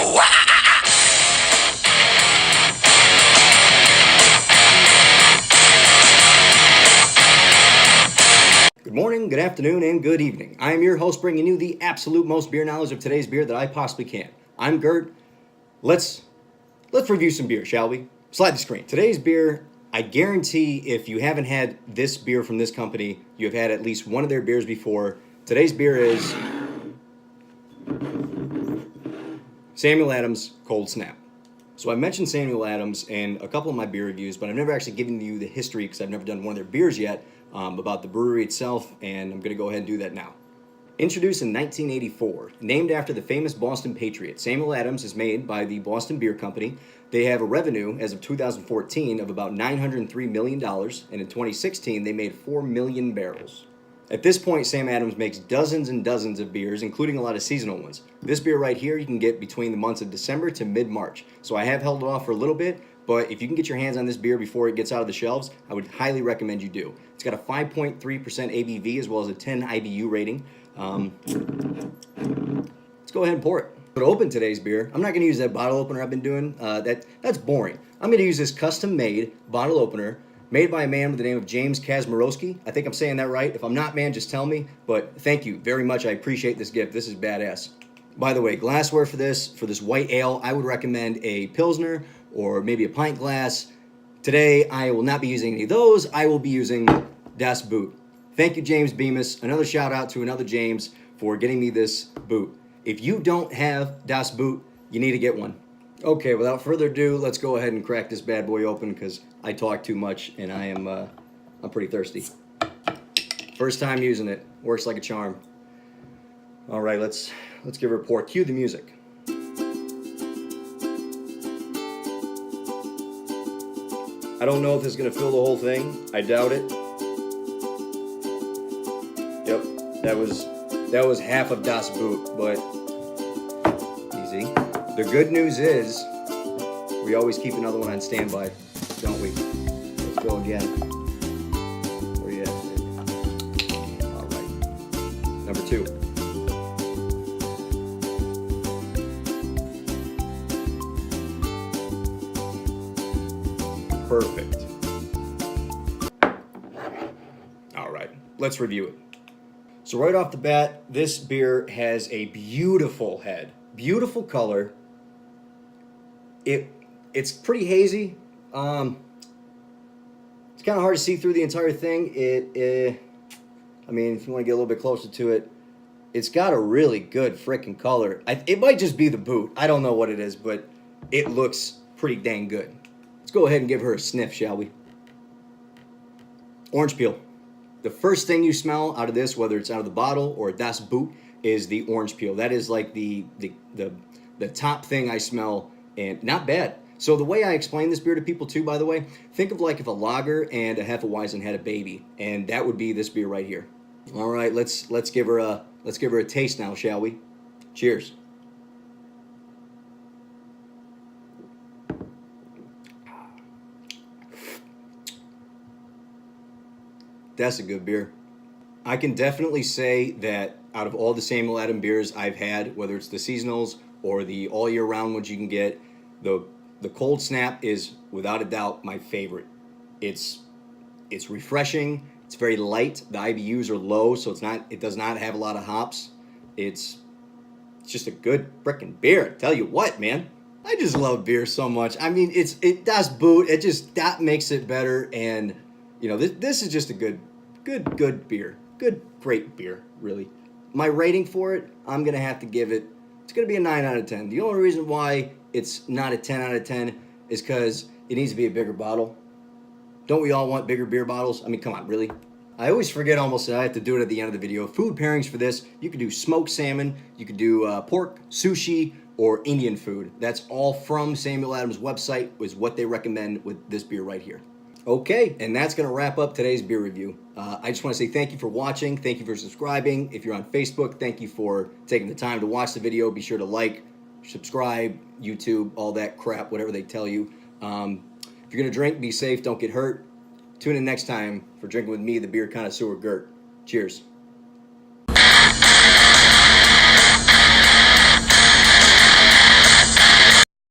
Good morning, good afternoon, and good evening. I am your host, bringing you the absolute most beer knowledge of today's beer that I possibly can. I'm Gurt. Let's review some beer, shall we? Slide the screen. Today's beer, I guarantee if you haven't had this beer from this company, you have had at least one of their beers before. Today's beer is Samuel Adams Cold Snap. So I mentioned Samuel Adams in a couple of my beer reviews, but I've never actually given you the history because I've never done one of their beers yet about the brewery itself, and I'm going to go ahead and do that now. Introduced in 1984, named after the famous Boston Patriot, Samuel Adams is made by the Boston Beer Company. They have a revenue as of 2014 of about $903 million, and in 2016 they made 4 million barrels. At this point, Sam Adams makes dozens and dozens of beers, including a lot of seasonal ones. This beer right here you can get between the months of December to mid-March. So I have held it off for a little bit, but if you can get your hands on this beer before it gets out of the shelves, I would highly recommend you do. It's got a 5.3% ABV as well as a 10 IBU rating. Let's go ahead and pour it. To open today's beer, I'm not going to use that bottle opener I've been doing. That's boring. I'm going to use this custom-made bottle opener made by a man with the name of James Kazmarowski. I think I'm saying that right. If I'm not, man, just tell me. But thank you very much. I appreciate this gift. This is badass. By the way, glassware for this white ale, I would recommend a Pilsner or maybe a pint glass. Today, I will not be using any of those. I will be using Das Boot. Thank you, James Bemis. Another shout out to another James for getting me this boot. If you don't have Das Boot, you need to get one. Okay, without further ado, let's go ahead and crack this bad boy open because I talk too much and I'm pretty thirsty. First time using it, works like a charm. All right, let's give her a pour. Cue the music. I don't know if this is gonna fill the whole thing. I doubt it. Yep, that was half of Das Boot, but easy. The good news is we always keep another one on standby, don't we? Let's go again. Where you at? All right. Number 2. Perfect. All right, let's review it. So right off the bat, this beer has a beautiful head, beautiful color. It's pretty hazy. It's kind of hard to see through the entire thing. I mean, if you want to get a little bit closer to it, it's got a really good freaking color. It might just be the boot. I don't know what it is, but it looks pretty dang good. Let's go ahead and give her a sniff, shall we? Orange peel. The first thing you smell out of this, whether it's out of the bottle or Das Boot, is the orange peel. That is like the top thing I smell, and not bad. So the way I explain this beer to people too, by the way, think of like if a lager and a Hefeweizen had a baby, and that would be this beer right here. All right, let's give her a taste now, shall we? Cheers. That's a good beer. I can definitely say that out of all the Samuel Adams beers I've had, whether it's the seasonals or the all year round ones you can get, the Cold Snap is without a doubt my favorite. It's refreshing. It's very light. The IBUs are low, so it does not have a lot of hops. It's just a good frickin' beer. I tell you what, man. I just love beer so much. I mean, it does boot. That makes it better, and you know this is just a good beer. Great beer, really. My rating for it, I'm gonna have to give it. It's gonna be a 9 out of 10. The only reason why it's not a 10 out of 10 is because it needs to be a bigger bottle. Don't we all want bigger beer bottles? I mean, come on, really? I always forget almost that I have to do it at the end of the video. Food pairings for this, you could do smoked salmon, you could do pork, sushi, or Indian food. That's all from Samuel Adams' website, is what they recommend with this beer right here. Okay, and that's going to wrap up today's beer review. I just want to say thank you for watching. Thank you for subscribing. If you're on Facebook, thank you for taking the time to watch the video. Be sure to like, subscribe, YouTube, all that crap, whatever they tell you. If you're going to drink, be safe, don't get hurt. Tune in next time for Drinking with me, the beer connoisseur Gurt. Cheers.